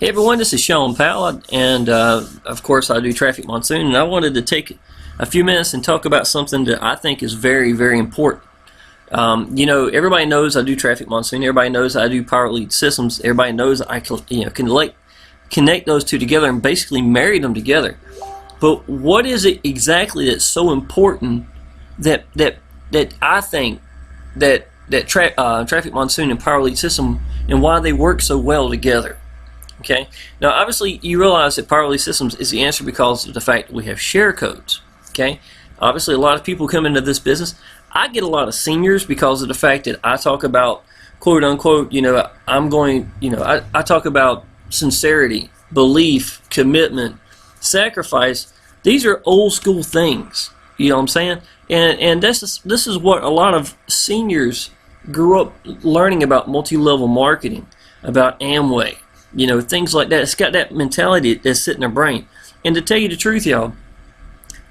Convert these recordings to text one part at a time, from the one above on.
Hey everyone, this is Sean Powell, and of course I do Traffic Monsoon, and I wanted to take a few minutes and talk about something that I think is very, very important. Everybody knows I do Traffic Monsoon. Everybody knows I do Power Lead Systems. Everybody knows I can, connect those two together and basically marry them together. But what is it exactly that's so important that I think that Traffic Monsoon and Power Lead System, and why they work so well together? Okay. Now, obviously, you realize that Power Lead Systems is the answer because of the fact that we have share codes. Okay. Obviously, a lot of people come into this business. I get a lot of seniors because of the fact that I talk about, quote unquote, I talk about sincerity, belief, commitment, sacrifice. These are old school things. You know what I'm saying? And this is what a lot of seniors grew up learning about multi-level marketing, about Amway. Things like that. It's got that mentality that's sitting in their brain. And to tell you the truth, y'all,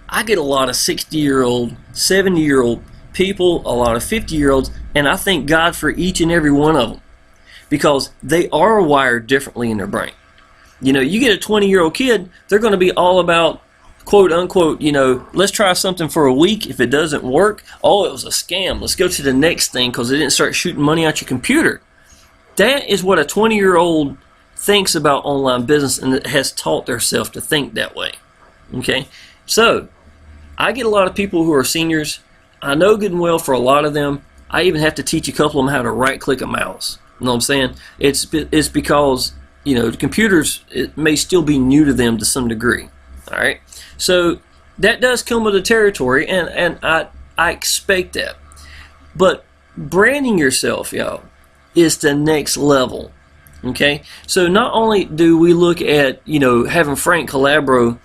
I get a lot of 60-year-old, 70-year-old people, a lot of 50-year-olds, and I thank God for each and every one of them because they are wired differently in their brain. You get a 20-year-old kid, they're going to be all about, quote unquote, let's try something for a week. If it doesn't work, oh, it was a scam. Let's go to the next thing because they didn't start shooting money out your computer. That is what a 20-year-old thinks about online business and has taught themselves to think that way. Okay, so I get a lot of people who are seniors. I know good and well for a lot of them, I even have to teach a couple of them how to right-click a mouse. You know what I'm saying? It's because the computers, it may still be new to them to some degree. All right, so that does come with the territory, and I expect that. But branding yourself, y'all, is the next level. Okay, so not only do we look at having Frank Calabro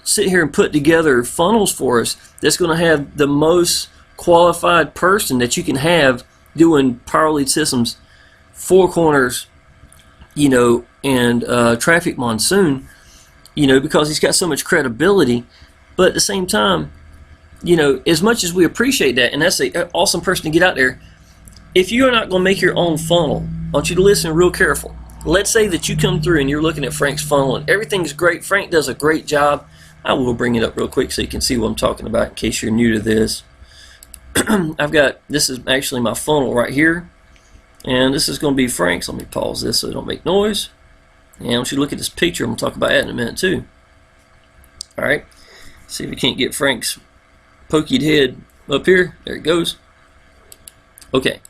sit here and put together funnels for us that's going to have the most qualified person that you can have doing Power Lead Systems, Four Corners, and Traffic Monsoon, because he's got so much credibility. But at the same time, as much as we appreciate that, and that's an awesome person to get out there, if you're not going to make your own funnel, I want you to listen real careful. Let's say that you come through and you're looking at Frank's funnel and everything's great. Frank does a great job. I will bring it up real quick so you can see what I'm talking about in case you're new to this. This is actually my funnel right here. And this is going to be Frank's. Let me pause this so it don't make noise. And I want you to look at this picture. I'm going to talk about that in a minute too. Alright. See if we can't get Frank's pokeyed head up here. There it goes. Okay.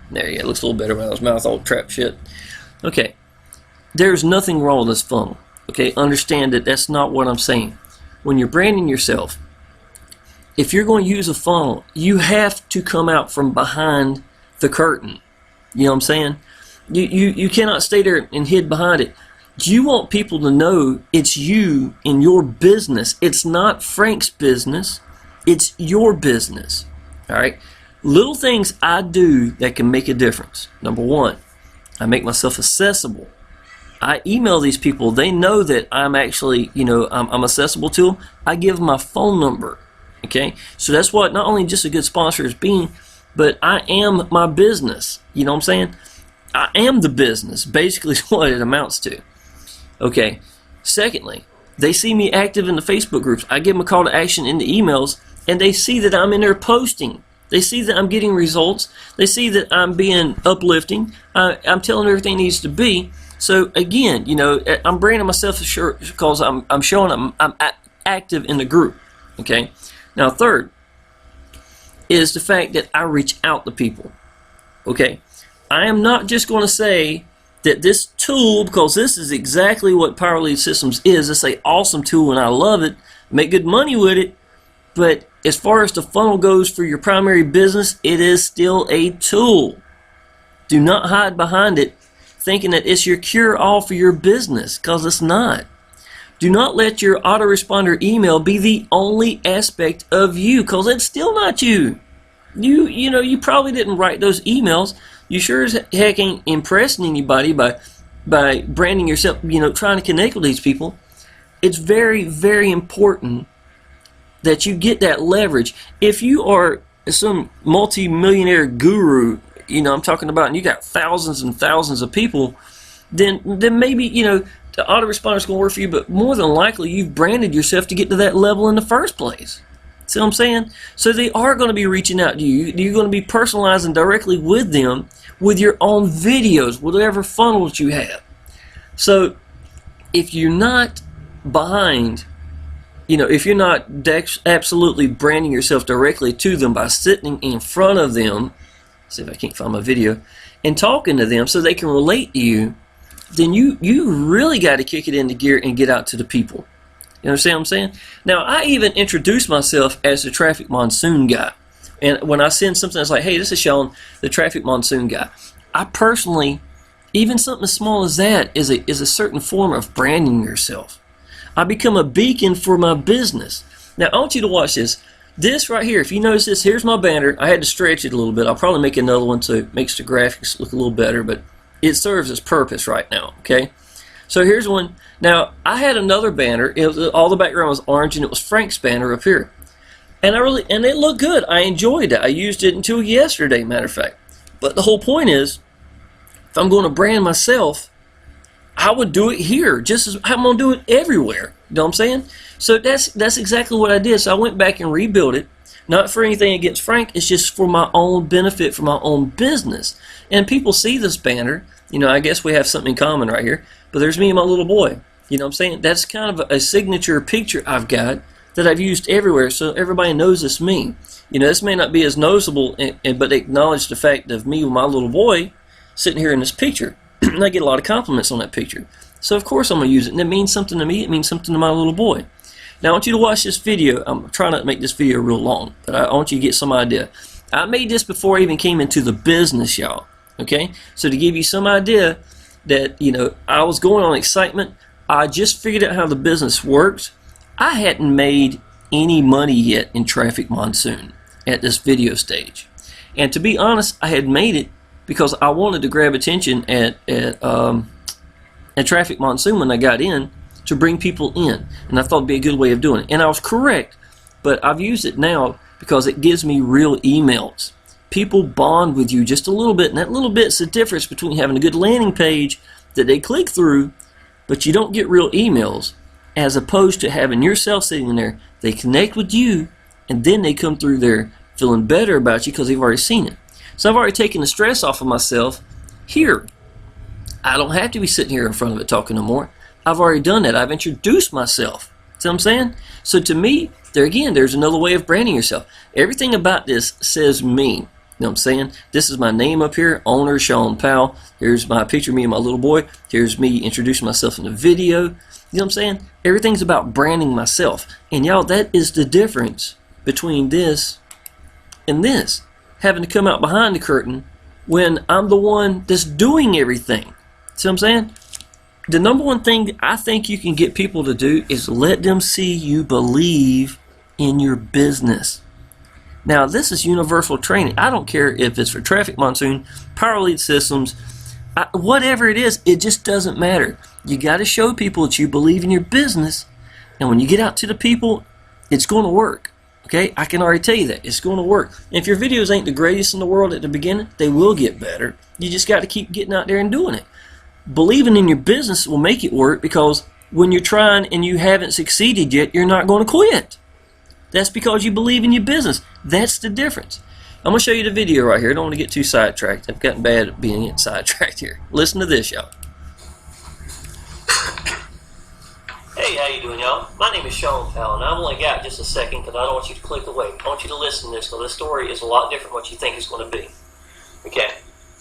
There you go. It looks a little better when his mouth all trapped shut. Okay. There's nothing wrong with this funnel. Okay. Understand that that's not what I'm saying. When you're branding yourself, if you're going to use a funnel, you have to come out from behind the curtain. You know what I'm saying? You cannot stay there and hid behind it. You want people to know it's you in your business. It's not Frank's business. It's your business. All right. Little things I do that can make a difference. Number one, I make myself accessible. I email these people. They know that I'm actually, I'm accessible to them. I give them my phone number. Okay, so that's what not only just a good sponsor is being, but I am my business. You know what I'm saying? I am the business, basically is what it amounts to. Okay, secondly, they see me active in the Facebook groups. I give them a call to action in the emails, and they see that I'm in there posting. They see that I'm getting results. They see that I'm being uplifting. I'm telling them everything needs to be. So again, I'm branding myself because I'm showing I'm active in the group. Okay. Now, third is the fact that I reach out to people. Okay. I am not just going to say that this tool, because this is exactly what Power Lead Systems is. It's an awesome tool and I love it. Make good money with it. But as far as the funnel goes for your primary business, it is still a tool. Do not hide behind it thinking that it's your cure-all for your business, because it's not. Do not let your autoresponder email be the only aspect of you, because it's still not you. You probably didn't write those emails. You sure as heck ain't impressing anybody by branding yourself, trying to connect with these people. It's very, very important that you get that leverage. If you are some multi-millionaire guru, I'm talking about, and you got thousands and thousands of people, then maybe, you know, the autoresponder is going to work for you, but more than likely you've branded yourself to get to that level in the first place. See what I'm saying? So they are going to be reaching out to you. You're going to be personalizing directly with them with your own videos, whatever funnels you have. So if you're not behind, you know, if you're not absolutely branding yourself directly to them by sitting in front of them, see if I can't find my video, and talking to them so they can relate to you, then you really got to kick it into gear and get out to the people. You understand what I'm saying? Now, I even introduce myself as the Traffic Monsoon guy. And when I send something that's like, hey, this is Sean, the Traffic Monsoon guy, I personally, even something as small as that is a certain form of branding yourself. I become a beacon for my business. Now, I want you to watch this. This right here, if you notice this, here's my banner. I had to stretch it a little bit. I'll probably make another one so it makes the graphics look a little better, but it serves its purpose right now, okay? So here's one. Now, I had another banner. All the background was orange, and it was Frank's banner up here. And it looked good. I enjoyed it. I used it until yesterday, matter of fact. But the whole point is, if I'm going to brand myself, I would do it here, just as I'm going to do it everywhere. You know what I'm saying? So that's exactly what I did. So I went back and rebuilt it. Not for anything against Frank, it's just for my own benefit, for my own business. And people see this banner. You know, I guess we have something in common right here. But there's me and my little boy. You know what I'm saying? That's kind of a signature picture I've got that I've used everywhere, so everybody knows it's me. You know, this may not be as noticeable, but acknowledge the fact of me with my little boy sitting here in this picture. And I get a lot of compliments on that picture. So of course I'm going to use it. And it means something to me. It means something to my little boy. Now I want you to watch this video. I'm trying not to make this video real long, but I want you to get some idea. I made this before I even came into the business, y'all. Okay? So to give you some idea that, you know, I was going on excitement. I just figured out how the business works. I hadn't made any money yet in Traffic Monsoon at this video stage. And to be honest, I had made it because I wanted to grab attention at Traffic Monsoon when I got in to bring people in. And I thought it'd be a good way of doing it. And I was correct, but I've used it now because it gives me real emails. People bond with you just a little bit, and that little bit's the difference between having a good landing page that they click through, but you don't get real emails, as opposed to having yourself sitting there. They connect with you, and then they come through there feeling better about you because they've already seen it. So I've already taken the stress off of myself here. I don't have to be sitting here in front of it talking no more. I've already done that. I've introduced myself. See what I'm saying? So to me, there again, there's another way of branding yourself. Everything about this says me. You know what I'm saying? This is my name up here, owner Sean Powell. Here's my picture of me and my little boy. Here's me introducing myself in the video. You know what I'm saying? Everything's about branding myself. And y'all, that is the difference between this and this. Having to come out behind the curtain when I'm the one that's doing everything. See what I'm saying? The number one thing I think you can get people to do is let them see you believe in your business. Now, this is universal training. I don't care if it's for Traffic Monsoon, Power Lead Systems, whatever it is, it just doesn't matter. You got to show people that you believe in your business, and when you get out to the people, it's going to work. Okay, I can already tell you that. It's going to work. And if your videos ain't the greatest in the world at the beginning, they will get better. You just got to keep getting out there and doing it. Believing in your business will make it work, because when you're trying and you haven't succeeded yet, you're not going to quit. That's because you believe in your business. That's the difference. I'm going to show you the video right here. I don't want to get too sidetracked. I've gotten bad at being sidetracked here. Listen to this, y'all. Hey, how you doing, y'all? My name is Sean Powell, and I've only got just a second because I don't want you to click away. I want you to listen to this, because this story is a lot different from what you think it's going to be. Okay.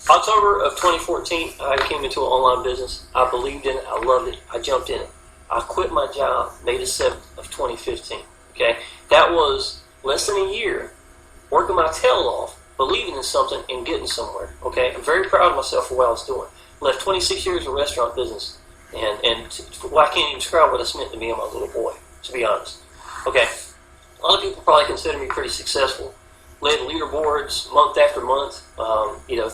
October of 2014, I came into an online business. I believed in it. I loved it. I jumped in it. I quit my job May the 7th of 2015. Okay. That was less than a year working my tail off, believing in something and getting somewhere. Okay. I'm very proud of myself for what I was doing. Left 26 years of restaurant business. And I can't even describe what it's meant to me and my little boy, to be honest. Okay. A lot of people probably consider me pretty successful. Led leaderboards month after month,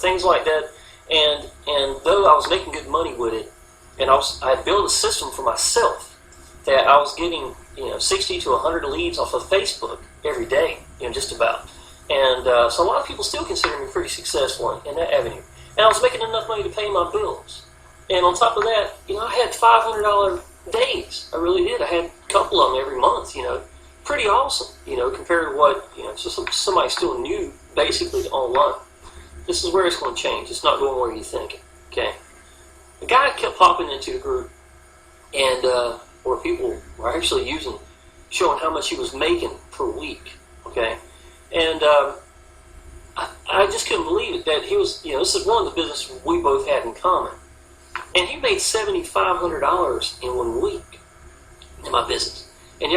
things like that. And though I was making good money with it, and I had built a system for myself that I was getting 60 to 100 leads off of Facebook every day, just about. And so a lot of people still consider me pretty successful in that avenue. And I was making enough money to pay my bills. And on top of that, I had $500 days. I really did. I had a couple of them every month, Pretty awesome, compared to what, somebody still new, basically, online. This is where it's going to change. It's not going where you think it, okay? The guy kept popping into the group, and where people were actually showing how much he was making per week, okay? And I just couldn't believe it that he was, this is one of the businesses we both had in common. And he made $7,500 in 1 week in my business. And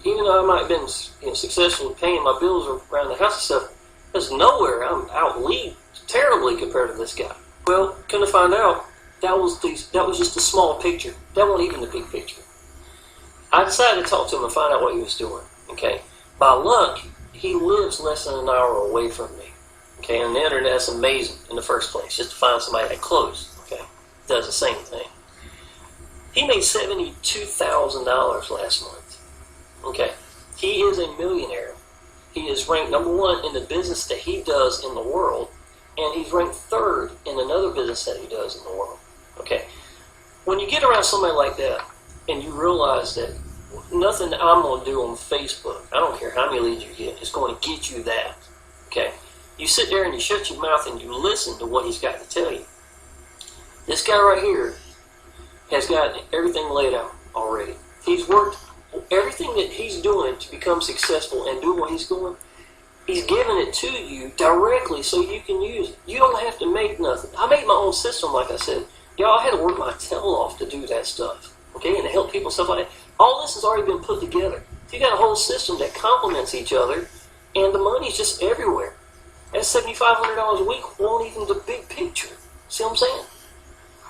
even though I might have been successful in paying my bills around the house and stuff, there's nowhere I'm outlead terribly compared to this guy. Well, come to find out, that was just a small picture. That wasn't even the big picture. I decided to talk to him and find out what he was doing. Okay, by luck, he lives less than an hour away from me. Okay, and the internet's amazing in the first place, just to find somebody that close. Okay, does the same thing. He made $72,000 last month. Okay, he is a millionaire. He is ranked #1 in the business that he does in the world, and he's ranked 3rd in another business that he does in the world. Okay, when you get around somebody like that, and you realize that nothing that I'm going to do on Facebook, I don't care how many leads you get, is going to get you that. Okay, you sit there and you shut your mouth and you listen to what he's got to tell you. This guy right here has got everything laid out already. He's worked everything that he's doing to become successful and do what he's doing. He's giving it to you directly so you can use it. You don't have to make nothing. I made my own system, like I said. Y'all, I had to work my tail off to do that stuff. Okay, and to help people, stuff like that. All this has already been put together. You got a whole system that complements each other, and the money's just everywhere. That $7,500 a week won't even the big picture. See what I'm saying?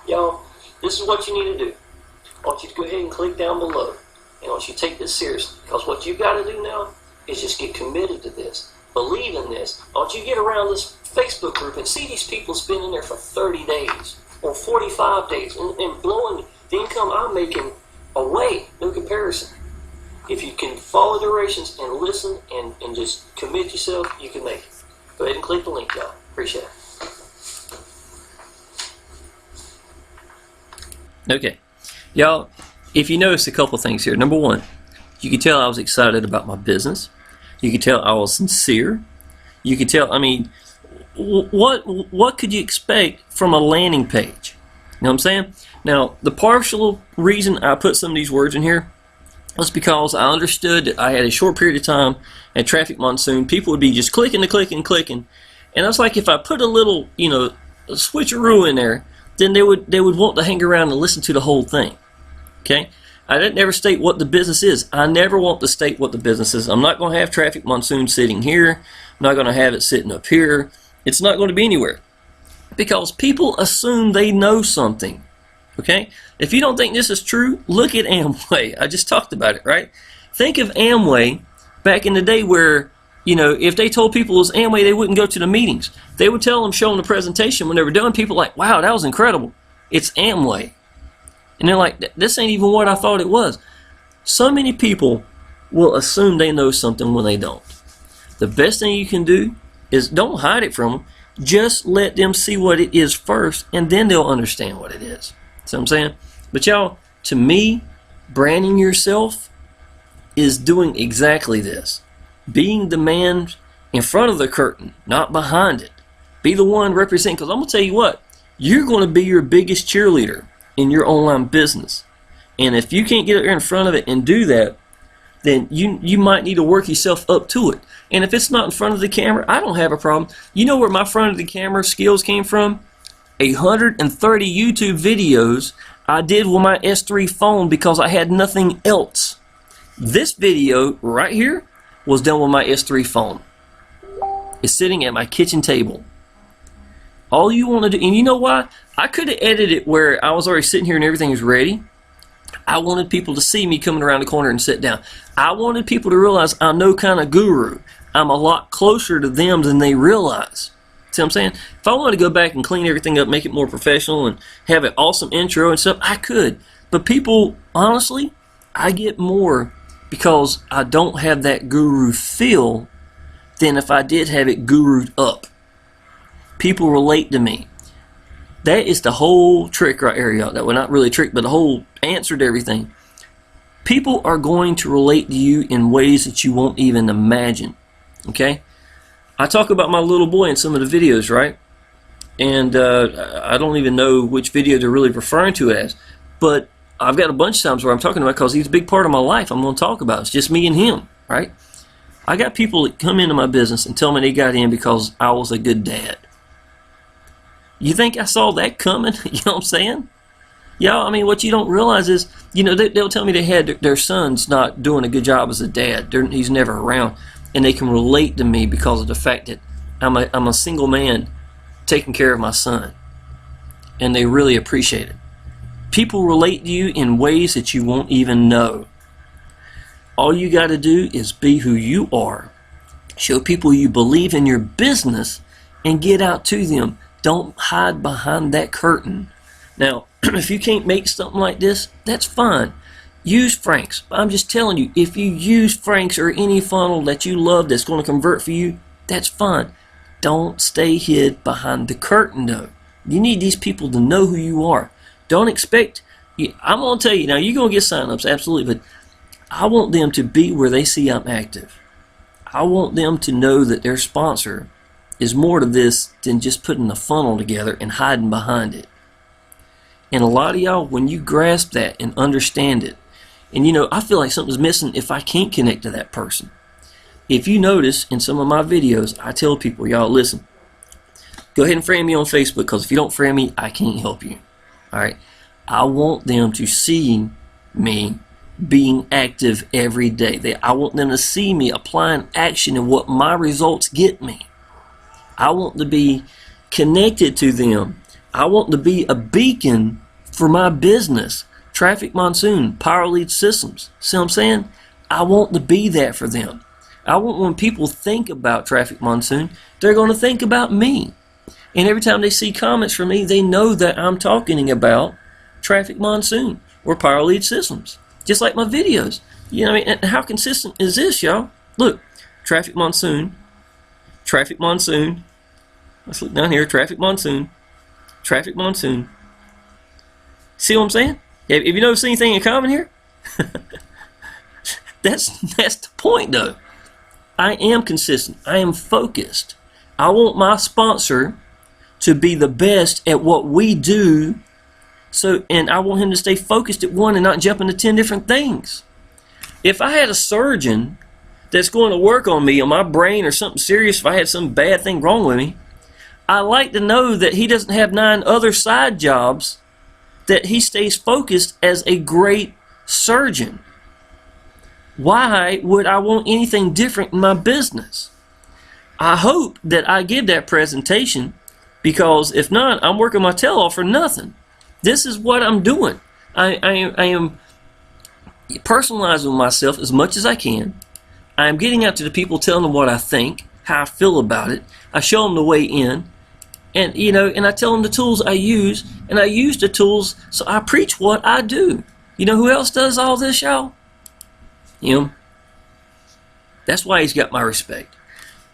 Y'all, this is what you need to do. I want you to go ahead and click down below. And I want you to take this seriously. Because what you've got to do now is just get committed to this. Believe in this. I want you to get around this Facebook group and see these people spending there for 30 days or 45 days and blowing the income I'm making away. No comparison. If you can follow directions and listen and just commit yourself, you can make it. Go ahead and click the link, y'all. Appreciate it. Okay. Y'all, if you notice a couple things here. Number one, you can tell I was excited about my business. You could tell I was sincere. You could tell, what could you expect from a landing page? You know what I'm saying? Now, the partial reason I put some of these words in here was because I understood that I had a short period of time at Traffic Monsoon. People would be just clicking and clicking and clicking. And I was like, if I put a little, a switcheroo in there, then they would want to hang around and listen to the whole thing. Okay? I didn't ever state what the business is. I never want to state what the business is. I'm not going to have Traffic Monsoon sitting here. I'm not going to have it sitting up here. It's not going to be anywhere. Because people assume they know something. Okay? If you don't think this is true, look at Amway. I just talked about it, right? Think of Amway back in the day where, if they told people it was Amway, they wouldn't go to the meetings. They would tell them, show them the presentation. When they were done, people were like, wow, that was incredible. It's Amway. And they're like, this ain't even what I thought it was. So many people will assume they know something when they don't. The best thing you can do is don't hide it from them. Just let them see what it is first, and then they'll understand what it is. See what I'm saying? But y'all, to me, branding yourself is doing exactly this. Being the man in front of the curtain, not behind it. Be the one representing, because I'm going to tell you what, you're going to be your biggest cheerleader in your online business. And if you can't get up there in front of it and do that, then you might need to work yourself up to it. And if it's not in front of the camera, I don't have a problem. You know where my front of the camera skills came from? 130 YouTube videos I did with my S3 phone because I had nothing else. This video right here was done with my S3 phone. It's sitting at my kitchen table. All you want to do, and you know why? I could have edited it where I was already sitting here and everything was ready. I wanted people to see me coming around the corner and sit down. I wanted people to realize I'm no kind of guru. I'm a lot closer to them than they realize. See what I'm saying? If I wanted to go back and clean everything up, make it more professional, and have an awesome intro and stuff, I could. But people, honestly, I get more because I don't have that guru feel than if I did have it gurued up. People relate to me. That is the whole trick right here, y'all. That well, not really a trick, but the whole answer to everything. People are going to relate to you in ways that you won't even imagine. Okay? I talk about my little boy in some of the videos, right? And I don't even know which video they're really referring to it as. But I've got a bunch of times where I'm talking about because he's a big part of my life I'm going to talk about. It's just me and him, right? I got people that come into my business and tell me they got in because I was a good dad. You think I saw that coming? You know what I'm saying? Y'all, I mean, what you don't realize is, you know, they'll tell me they had their son's not doing a good job as a dad. He's never around. And they can relate to me because of the fact that I'm a single man taking care of my son. And they really appreciate it. People relate to you in ways that you won't even know. All you got to do is be who you are. Show people you believe in your business and get out to them. Don't hide behind that curtain. Now, if you can't make something like this, that's fine. Use Frank's. I'm just telling you, if you use Frank's or any funnel that you love that's going to convert for you, that's fine. Don't stay hid behind the curtain, though. You need these people to know who you are. Don't expect, I'm going to tell you, now you're going to get signups, absolutely, but I want them to be where they see I'm active. I want them to know that their sponsor is more to this than just putting a funnel together and hiding behind it. And a lot of y'all, when you grasp that and understand it, and you know, I feel like something's missing if I can't connect to that person. If you notice in some of my videos, I tell people, y'all, listen, go ahead and friend me on Facebook, because if you don't friend me, I can't help you. Alright? I want them to see me being active every day. I want them to see me applying action and what my results get me. I want to be connected to them. I want to be a beacon for my business. Traffic Monsoon, Power Lead Systems. See what I'm saying? I want to be that for them. I want when people think about Traffic Monsoon, they're going to think about me. And every time they see comments from me, they know that I'm talking about Traffic Monsoon or Power Lead Systems. Just like my videos. You know what I mean? And how consistent is this, y'all? Look, Traffic Monsoon, Traffic Monsoon. Let's look down here, Traffic Monsoon, Traffic Monsoon. See what I'm saying? Have you noticed anything in common here? That's the point, though. I am consistent. I am focused. I want my sponsor to be the best at what we do. And I want him to stay focused at one and not jump into 10 different things. If I had a surgeon that's going to work on me, on my brain or something serious, if I had some bad thing wrong with me, I like to know that he doesn't have 9 other side jobs, that he stays focused as a great surgeon. Why would I want anything different in my business? I hope that I give that presentation, because if not, I'm working my tail off for nothing. This is what I'm doing. I am personalizing myself as much as I can. I am getting out to the people, telling them what I think, how I feel about it. I show them the way in. And you know, and I tell them the tools I use, and I use the tools, so I preach what I do. You know who else does all this, y'all? Him. That's why he's got my respect.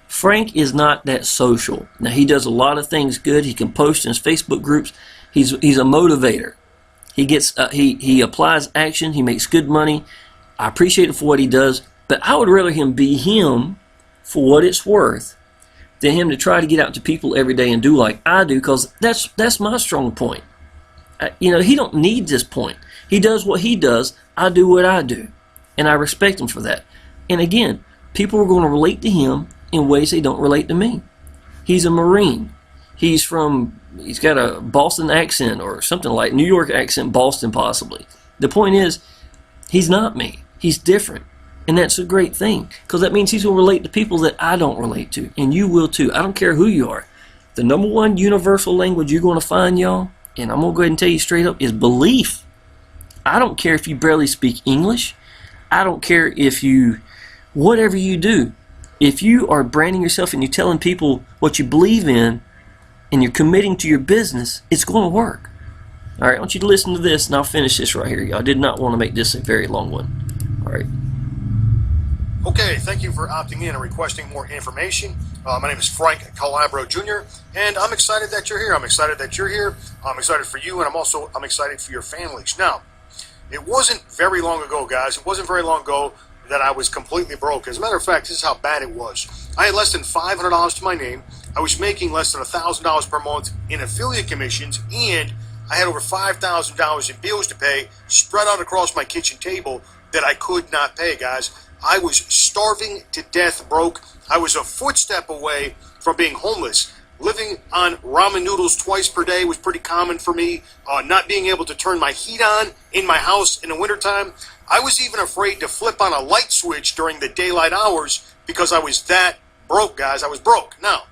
Frank is not that social. Now, he does a lot of things good. He can post in his Facebook groups. He's a motivator. He gets he applies action. He makes good money. I appreciate it for what he does, but I would rather him be him for what it's worth than him to try to get out to people every day and do like I do, because that's my strong point. You know, he don't need this point. He does what he does. I do what I do, and I respect him for that. And again, people are going to relate to him in ways they don't relate to me. He's a Marine. He's got a Boston accent or something like New York accent, Boston possibly. The point is, he's not me. He's different. And that's a great thing, because that means he's going to relate to people that I don't relate to. And you will too. I don't care who you are. The number one universal language you're going to find, y'all, and I'm going to go ahead and tell you straight up, is belief. I don't care if you barely speak English. I don't care if you, whatever you do, if you are branding yourself and you're telling people what you believe in and you're committing to your business, it's going to work. All right, I want you to listen to this, and I'll finish this right here. I did not want to make this a very long one. All right. Okay, thank you for opting in and requesting more information. My name is Frank Calabro Jr., and I'm excited that you're here. I'm excited that you're here. I'm excited for you, and I'm excited for your families. Now, it wasn't very long ago, guys. It wasn't very long ago that I was completely broke. As a matter of fact, this is how bad it was. I had less than $500 to my name. I was making less than $1,000 per month in affiliate commissions, and I had over $5,000 in bills to pay spread out across my kitchen table that I could not pay, guys. I was starving to death broke. I was a footstep away from being homeless. Living on ramen noodles twice per day was pretty common for me. Not being able to turn my heat on in my house in the wintertime. I was even afraid to flip on a light switch during the daylight hours because I was that broke, guys. I was broke. Now,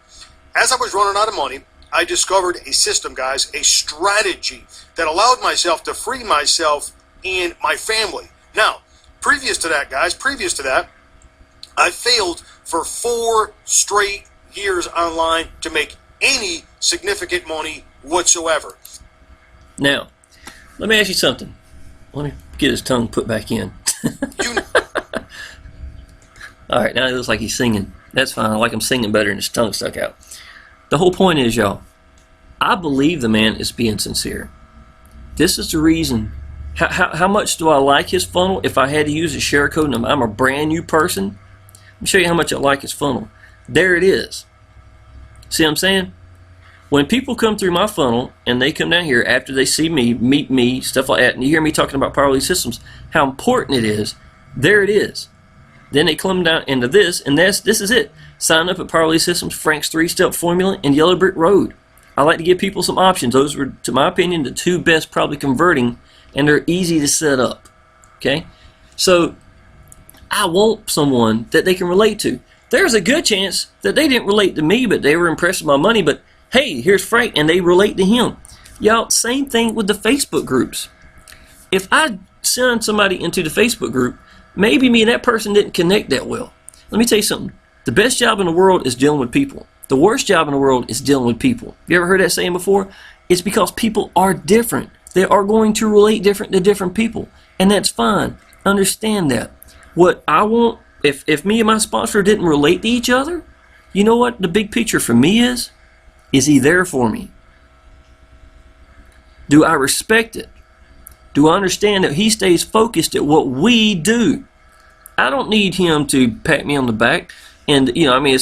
as I was running out of money, I discovered a system, guys, a strategy that allowed myself to free myself and my family. Now, previous to that, guys, I failed for 4 straight years online to make any significant money whatsoever. Now, let me ask you something. Let me get his tongue put back in. All right, now it looks like he's singing. That's fine. I like him singing better and his tongue stuck out. The whole point is, y'all, I believe the man is being sincere. This is the reason. How much do I like his funnel? If I had to use a share code and I'm a brand new person, let me show you how much I like his funnel. There it is. See what I'm saying? When people come through my funnel and they come down here after they see me, meet me, stuff like that, and you hear me talking about Power Lead Systems, how important it is, there it is. Then they come down into this, and this is it. Sign up at Power Lead Systems, Frank's 3-step formula, and Yellow Brick Road. I like to give people some options. Those were, to my opinion, the 2 best probably converting, and they're easy to set up. Okay? So, I want someone that they can relate to. There's a good chance that they didn't relate to me, but they were impressed with my money, but hey, here's Frank, and they relate to him. Y'all, same thing with the Facebook groups. If I send somebody into the Facebook group, maybe me and that person didn't connect that well. Let me tell you something. The best job in the world is dealing with people. The worst job in the world is dealing with people. You ever heard that saying before? It's because people are different. They are going to relate different to different people, and that's fine. Understand that. What I want, if me and my sponsor didn't relate to each other, you know what the big picture for me is? Is he there for me? Do I respect it? Do I understand that he stays focused at what we do? I don't need him to pat me on the back. And, you know, I mean,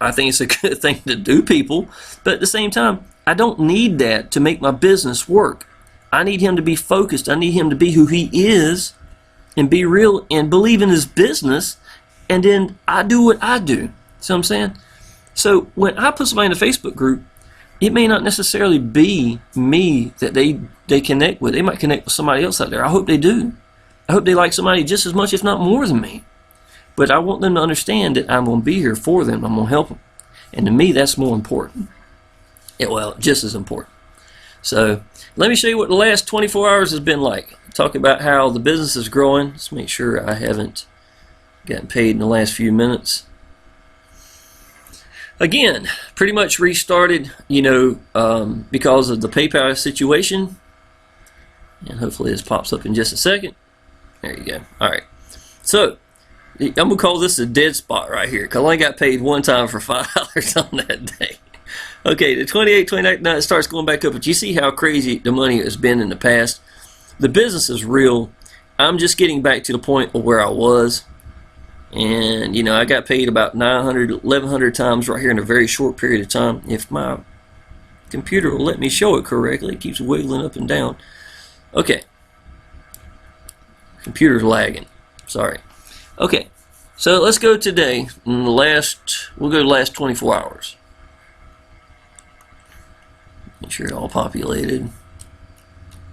I think it's a good thing to do, people. But at the same time, I don't need that to make my business work. I need him to be focused. I need him to be who he is and be real and believe in his business. And then I do what I do. See what I'm saying? So when I put somebody in a Facebook group, it may not necessarily be me that they connect with. They might connect with somebody else out there. I hope they do. I hope they like somebody just as much, if not more than me. But I want them to understand that I'm going to be here for them. I'm going to help them. And to me, that's more important. Yeah, well, just as important. So let me show you what the last 24 hours has been like. Talk about how the business is growing. Let's make sure I haven't gotten paid in the last few minutes. Again, pretty much restarted, you know, because of the PayPal situation. And hopefully this pops up in just a second. There you go. All right. So I'm going to call this a dead spot right here because I only got paid one time for $5 on that day. Okay, the 28, 29, now it starts going back up. But you see how crazy the money has been in the past. The business is real. I'm just getting back to the point of where I was. And, you know, I got paid about 900, 1,100 times right here in a very short period of time. If my computer will let me show it correctly, it keeps wiggling up and down. Okay. Computer's lagging. Sorry. Okay. So let's go today. We'll go the last 24 hours. Make sure it's all populated.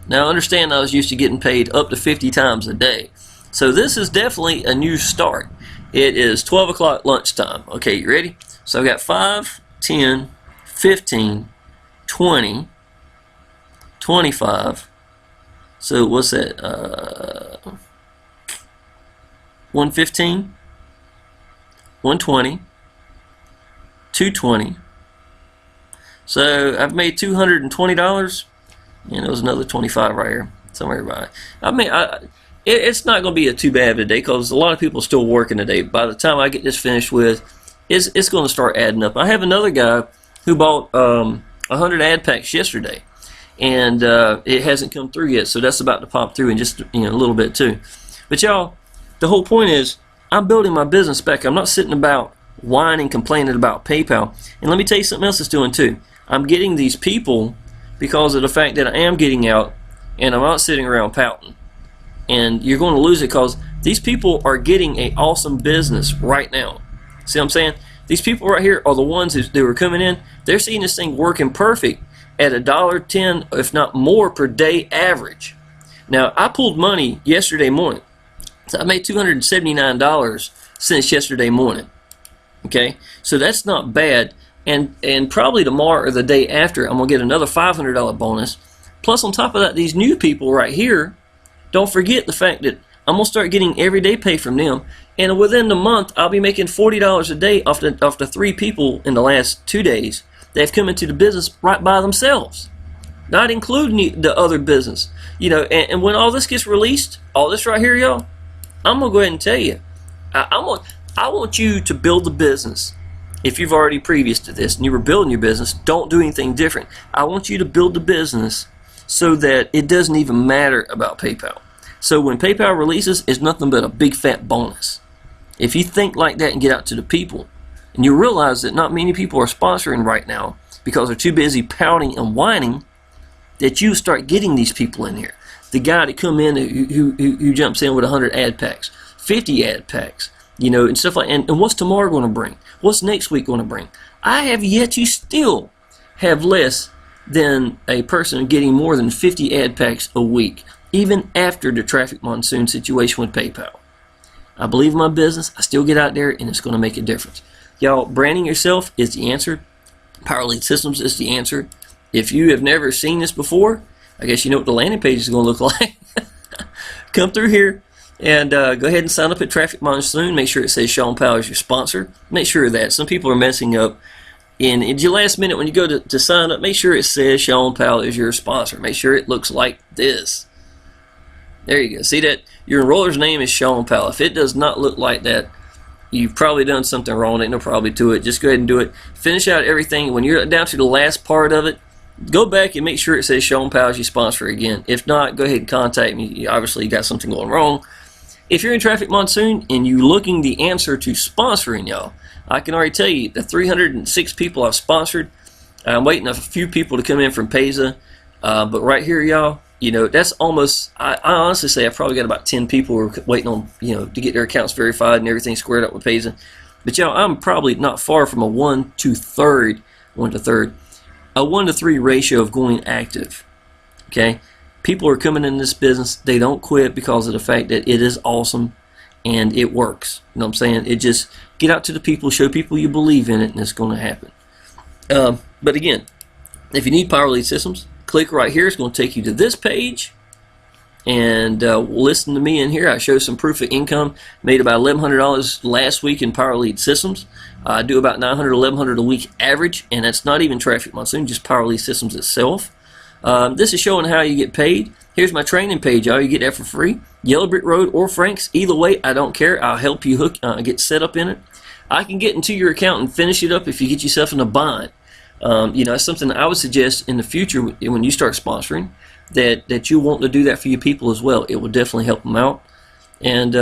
Now understand I was used to getting paid up to 50 times a day. So this is definitely a new start. It is 12 o'clock lunchtime. Okay, you ready? So I've got 5, 10, 15, 20, 25. So what's that? 115, 120, 220. So I've made $220, and there was another 25 right here somewhere by. it's not going to be a too bad of a day because a lot of people are still working today. By the time I get this finished with, it's going to start adding up. I have another guy who bought 100 ad packs yesterday, and it hasn't come through yet, so that's about to pop through in just a little bit too. But y'all, the whole point is I'm building my business back. I'm not sitting about whining, complaining about PayPal. And let me tell you something else it's doing too. I'm getting these people because of the fact that I am getting out, and I'm not sitting around pouting. And you're going to lose it because these people are getting an awesome business right now. See what I'm saying? These people right here are the ones who were coming in. They're seeing this thing working perfect at $1.10, if not more, per day average. Now, I pulled money yesterday morning. So I made $279 since yesterday morning. Okay? So that's not bad. And probably tomorrow or the day after, I'm going to get another $500 bonus. Plus, on top of that, these new people right here, don't forget the fact that I'm going to start getting everyday pay from them. And within the month, I'll be making $40 a day off the 3 people in the last 2 days that have come into the business right by themselves. Not including the other business. And when all this gets released, all this right here, y'all, I'm going to go ahead and tell you. I want you to build the business. If you've already previous to this and you were building your business, don't do anything different. I want you to build the business so that it doesn't even matter about PayPal. So when PayPal releases, it's nothing but a big fat bonus. If you think like that and get out to the people, and you realize that not many people are sponsoring right now because they're too busy pouting and whining, that you start getting these people in here. The guy that come in who jumps in with 100 ad packs, 50 ad packs, and stuff like that. And what's tomorrow going to bring? What's next week going to bring? I have yet to still have less than a person getting more than 50 ad packs a week, even after the traffic monsoon situation with PayPal. I believe in my business. I still get out there, and it's going to make a difference. Y'all, branding yourself is the answer. Power Lead Systems is the answer. If you have never seen this before, I guess you know what the landing page is going to look like. Come through here and go ahead and sign up at Traffic Monsoon. Make sure it says Sean Powell is your sponsor. Make sure of that. Some people are messing up. And at your last minute when you go to sign up, make sure it says Sean Powell is your sponsor. Make sure it looks like this. There you go. See that? Your enroller's name is Sean Powell. If it does not look like that, you've probably done something wrong. Ain't no probably to it. Just go ahead and do it. Finish out everything. When you're down to the last part of it, go back and make sure it says Sean Powell is your sponsor again. If not, go ahead and contact me. Obviously, you got something going wrong. If you're in Traffic Monsoon and you're looking the answer to sponsoring, y'all, I can already tell you the 306 people I've sponsored. I'm waiting a few people to come in from Payza. But right here, y'all, that's almost, I honestly say I've probably got about 10 people who are waiting on, to get their accounts verified and everything squared up with Payza. But y'all, I'm probably not far from a 1 to 3, a 1 to 3 ratio of going active. Okay? People are coming in this business. They don't quit because of the fact that it is awesome and it works. You know what I'm saying? It just, get out to the people, show people you believe in it, and it's going to happen. But again, if you need Power Lead Systems, click right here. It's going to take you to this page. And listen to me in here. I show some proof of income. Made about $1,100 last week in Power Lead Systems. I do about $900, $1,100 a week average, and that's not even Traffic Monsoon, just Power Lead Systems itself. This is showing how you get paid. Here's my training page, y'all. You get that for free. Yellow Brick Road or Frank's, either way, I don't care. I'll help you get set up in it. I can get into your account and finish it up if you get yourself in a bind. That's something I would suggest in the future when you start sponsoring, that you want to do that for your people as well. It will definitely help them out. And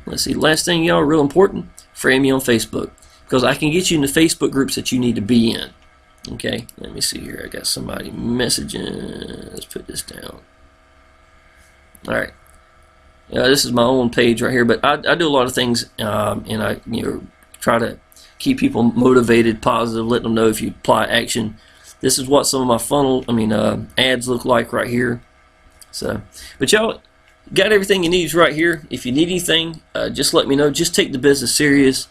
let's see, last thing, y'all, real important, friend me on Facebook, because I can get you in the Facebook groups that you need to be in. Okay, let me see here. I got somebody messaging. Let's put this down. All right. This is my own page right here, but I do a lot of things, and I try to keep people motivated, positive, let them know if you apply action. This is what some of my ads look like right here. So, but y'all got everything you need right here. If you need anything, just let me know. Just take the business serious.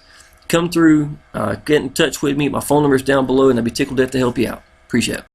Come through, get in touch with me. My phone number is down below, and I'd be tickled to help you out. Appreciate it.